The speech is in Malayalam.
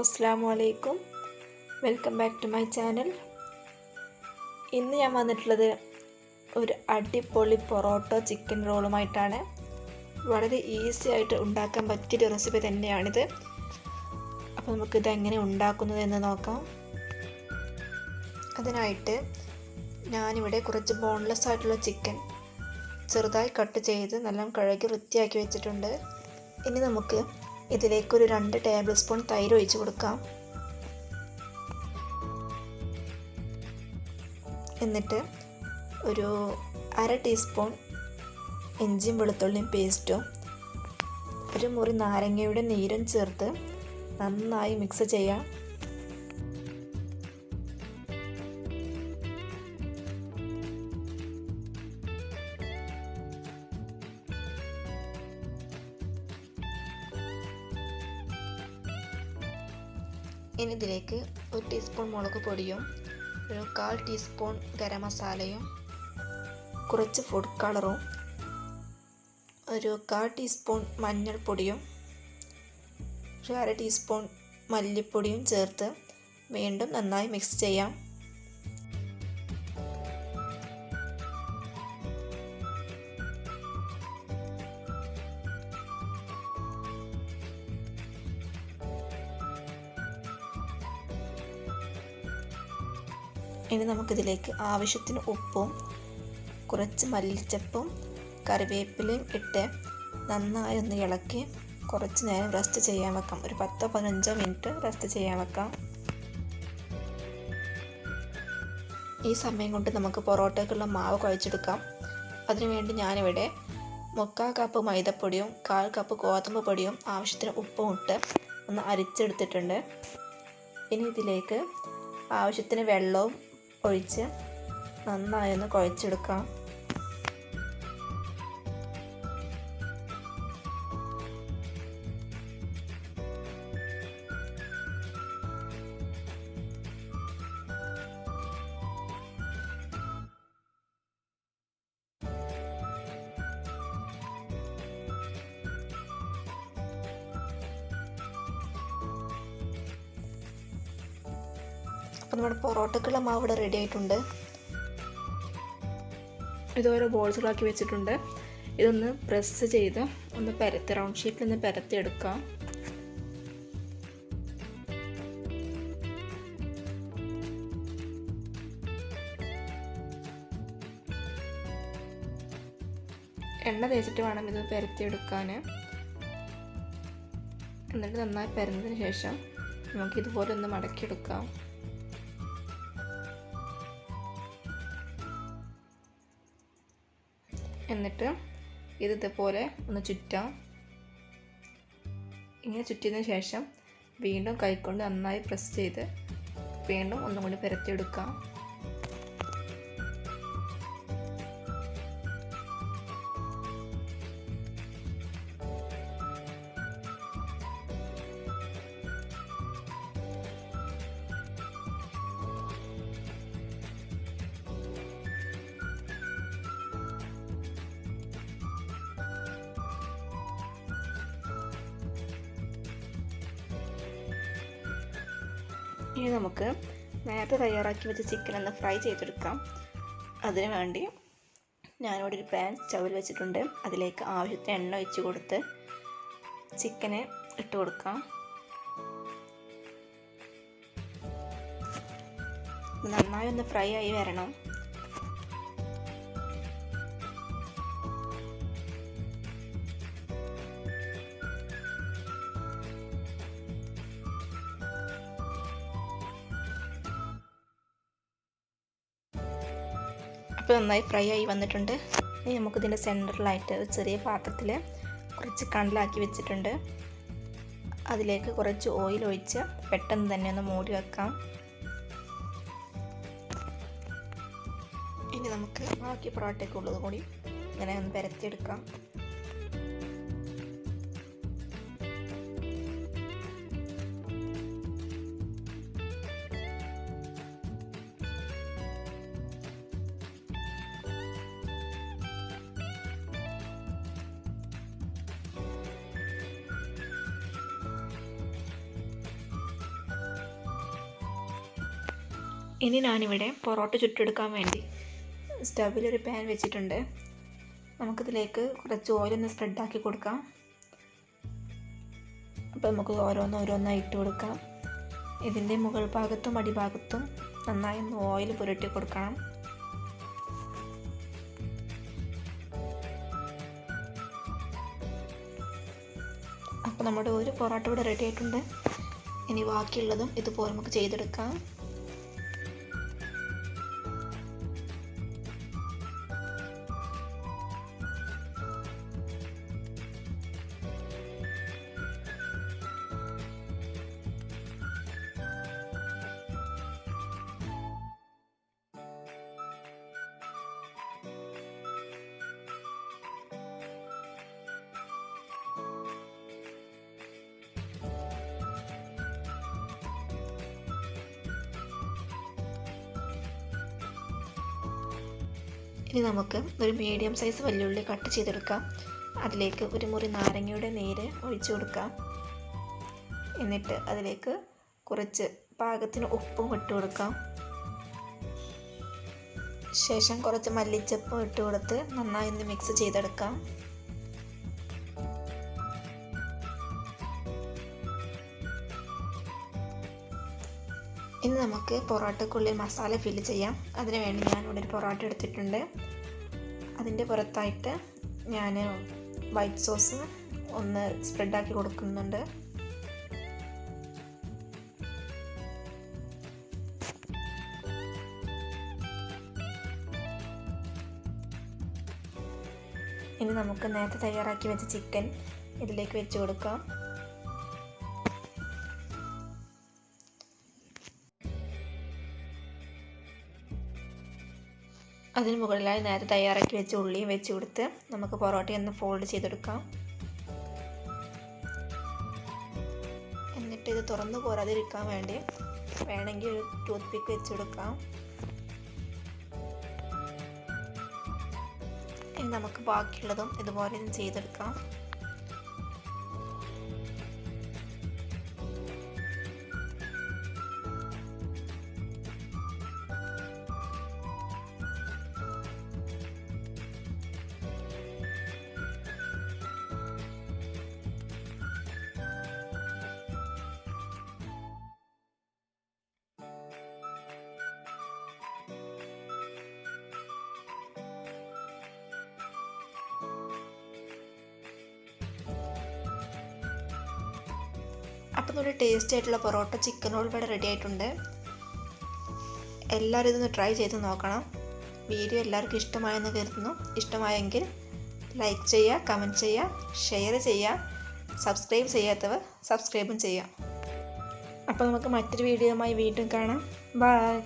അസ്സലാമു അലൈക്കും. Welcome back to my channel. ഇന്ന് ഞാൻ വന്നിട്ടുള്ളത് ഒരു അടിപൊളി പൊറോട്ട ചിക്കൻ റോളുമായിട്ടാണ്. വളരെ ഈസി ആയിട്ട് ഉണ്ടാക്കാൻ പറ്റിയൊരു റെസിപ്പി തന്നെയാണിത്. അപ്പോൾ നമുക്കിത് എങ്ങനെ ഉണ്ടാക്കുന്നത് എന്ന് നോക്കാം. അതിനായിട്ട് ഞാനിവിടെ കുറച്ച് ബോൺലെസ് ആയിട്ടുള്ള ചിക്കൻ ചെറുതായി കട്ട് ചെയ്ത് നല്ല കഴുകി വൃത്തിയാക്കി വെച്ചിട്ടുണ്ട്. ഇനി നമുക്ക് ഇതിലേക്ക് ഒരു 2 ടേബിൾ സ്പൂൺ തൈര് ഒഴിച്ച് കൊടുക്കാം. എന്നിട്ട് ഒരു 1/2 ടീസ്പൂൺ ഇഞ്ചിയും വെളുത്തുള്ളിയും പേസ്റ്റും ഒരു മുറി നാരങ്ങയുടെ നീരും ചേർത്ത് നന്നായി മിക്സ് ചെയ്യാം. ഇനി ഇതിലേക്ക് 1 ടീസ്പൂൺ മുളക് പൊടിയും ഒരു 1/4 ടീസ്പൂൺ ഗരം മസാലയും കുറച്ച് ഫുഡ് കളറും ഒരു 1/4 ടീസ്പൂൺ മഞ്ഞൾപ്പൊടിയും ഒരു 1/2 ടീസ്പൂൺ മല്ലിപ്പൊടിയും ചേർത്ത് വീണ്ടും നന്നായി മിക്സ് ചെയ്യാം. ഇനി നമുക്കിതിലേക്ക് ആവശ്യത്തിന് ഉപ്പും കുറച്ച് മല്ലിച്ചപ്പും കറിവേപ്പിലയും ഇട്ട് നന്നായി ഒന്ന് ഇളക്കി കുറച്ച് നേരം റെസ്റ്റ് ചെയ്യാൻ വെക്കാം. ഒരു 10-15 മിനിറ്റ് റെസ്റ്റ് ചെയ്യാൻ വെക്കാം. ഈ സമയം കൊണ്ട് നമുക്ക് പൊറോട്ടയ്ക്കുള്ള മാവ് കുഴച്ചെടുക്കാം. അതിനുവേണ്ടി ഞാനിവിടെ 3/4 കപ്പ് മൈദപ്പൊടിയും 1/4 കപ്പ് ഗോതമ്പ് പൊടിയും ആവശ്യത്തിന് ഉപ്പും ഇട്ട് ഒന്ന് അരിച്ചെടുത്തിട്ടുണ്ട്. ഇനി ഇതിലേക്ക് ആവശ്യത്തിന് വെള്ളവും ഒഴിച്ച് നന്നായി ഒന്ന് കുഴച്ചെടുക്കാം. അപ്പോൾ നമ്മുടെ പൊറോട്ടക്കുള്ള മാവ് ഇവിടെ റെഡി ആയിട്ടുണ്ട്. ഇതോരോ ബോൾസുകളാക്കി വെച്ചിട്ടുണ്ട്. ഇതൊന്ന് പ്രസ് ചെയ്ത് ഒന്ന് പരത്തി റൗണ്ട് ഷേപ്പിൽ ഒന്ന് പരത്തി എടുക്കാം. എണ്ണ തേച്ചിട്ട് വേണം ഇത് പരത്തിയെടുക്കാൻ. എന്നിട്ട് നന്നായി പരന്നതിന് ശേഷം നമുക്കിതുപോലെ ഒന്ന് മടക്കിയെടുക്കാം. എന്നിട്ട് ഇതുപോലെ ഒന്ന് ചുറ്റാം. ഇങ്ങനെ ചുറ്റിയതിന് ശേഷം വീണ്ടും കൈകൊണ്ട് നന്നായി പ്രസ് ചെയ്ത് വീണ്ടും ഒന്നും കൂടി പരത്തിയെടുക്കാം. ഇനി നമുക്ക് നേരത്തെ തയ്യാറാക്കി വെച്ച ചിക്കൻ ഒന്ന് ഫ്രൈ ചെയ്തെടുക്കാം. അതിനു വേണ്ടി ഞാനിവിടെ ഒരു പാൻ സ്റ്റൗവിൽ വെച്ചിട്ടുണ്ട്. അതിലേക്ക് ആവശ്യത്തിന് എണ്ണ ഒഴിച്ച് കൊടുത്ത് ചിക്കന് ഇട്ട് കൊടുക്കാം. നന്നായി ഒന്ന് ഫ്രൈ ആയി വരണം. അപ്പോൾ നന്നായി ഫ്രൈ ആയി വന്നിട്ടുണ്ട്. ഇനി നമുക്കിതിൻ്റെ സെൻറ്ററിലായിട്ട് ഒരു ചെറിയ പാത്രത്തിൽ കുറച്ച് കണലാക്കി വെച്ചിട്ടുണ്ട്. അതിലേക്ക് കുറച്ച് ഓയിൽ ഒഴിച്ച് പെട്ടെന്ന് തന്നെ ഒന്ന് മൂടി വെക്കാം. ഇനി നമുക്ക് ബാക്കി പൊറോട്ടയ്ക്കുള്ളത് കൂടി ഇങ്ങനെ ഒന്ന് പരത്തിയെടുക്കാം. ഇനി ഞാനിവിടെ പൊറോട്ട ചുട്ടെടുക്കാൻ വേണ്ടി സ്റ്റവിലൊരു പാൻ വെച്ചിട്ടുണ്ട്. നമുക്കിതിലേക്ക് കുറച്ച് ഓയിലൊന്ന് സ്പ്രെഡാക്കി കൊടുക്കാം. അപ്പോൾ നമുക്ക് ഓരോന്നായി ഇട്ട് കൊടുക്കാം. ഇതിൻ്റെ മുകൾ ഭാഗത്തും അടിഭാഗത്തും നന്നായി ഒന്ന് ഓയിൽ പുരട്ടി കൊടുക്കണം. അപ്പോൾ നമ്മുടെ ഒരു പൊറോട്ട ഇവിടെ റെഡി ആയിട്ടുണ്ട്. ഇനി ബാക്കിയുള്ളതും ഇതുപോലെ നമുക്ക് ചെയ്തെടുക്കാം. ഇനി നമുക്ക് ഒരു മീഡിയം സൈസ് വെല്ലുള്ളി കട്ട് ചെയ്തെടുക്കാം. അതിലേക്ക് ഒരു മുറി നാരങ്ങയുടെ നീര് ഒഴിച്ചു കൊടുക്കാം. എന്നിട്ട് അതിലേക്ക് കുറച്ച് പാകത്തിന് ഉപ്പും ഇട്ട് കൊടുക്കാം. ശേഷം കുറച്ച് മല്ലിച്ചപ്പും ഇട്ട് കൊടുത്ത് നന്നായി ഒന്ന് മിക്സ് ചെയ്തെടുക്കാം. ഇനി നമുക്ക് പൊറോട്ടയ്ക്കുള്ളിൽ മസാല ഫില്ല് ചെയ്യാം. അതിന് വേണ്ടി ഞാനിവിടെ ഒരു പൊറോട്ട എടുത്തിട്ടുണ്ട്. അതിൻ്റെ പുറത്തായിട്ട് ഞാൻ വൈറ്റ് സോസ് ഒന്ന് സ്പ്രെഡാക്കി കൊടുക്കുന്നുണ്ട്. ഇനി നമുക്ക് നേരത്തെ തയ്യാറാക്കി വെച്ച ചിക്കൻ ഇതിലേക്ക് വെച്ച് കൊടുക്കാം. അതിന് മുകളിലായി നേരത്തെ തയ്യാറാക്കി വെച്ച ഉള്ളിയും വെച്ച് കൊടുത്ത് നമുക്ക് പൊറോട്ടയൊന്ന് ഫോൾഡ് ചെയ്തെടുക്കാം. എന്നിട്ട് ഇത് തുറന്നു പോരാതിരിക്കാൻ വേണ്ടി വേണമെങ്കിൽ ഒരു ടൂത്ത് പിക്ക് വെച്ച് കൊടുക്കാം. ഇനി നമുക്ക് ബാക്കിയുള്ളതും ഇതുപോലെ ചെയ്തെടുക്കാം. അപ്പം നല്ല ടേസ്റ്റി ആയിട്ടുള്ള പൊറോട്ട ചിക്കൻ റോൾ ഇവിടെ റെഡി ആയിട്ടുണ്ട്. എല്ലാവരും ഇതൊന്ന് ട്രൈ ചെയ്ത് നോക്കണം. വീഡിയോ എല്ലാവർക്കും ഇഷ്ടമായെന്ന് കരുതുന്നു. ഇഷ്ടമായെങ്കിൽ ലൈക്ക് ചെയ്യുക, കമൻറ്റ് ചെയ്യുക, ഷെയർ ചെയ്യുക. സബ്സ്ക്രൈബ് ചെയ്യാത്തവർ സബ്സ്ക്രൈബും ചെയ്യുക. അപ്പോൾ നമുക്ക് മറ്റൊരു വീഡിയോയുമായി വീണ്ടും കാണാം. ബൈ.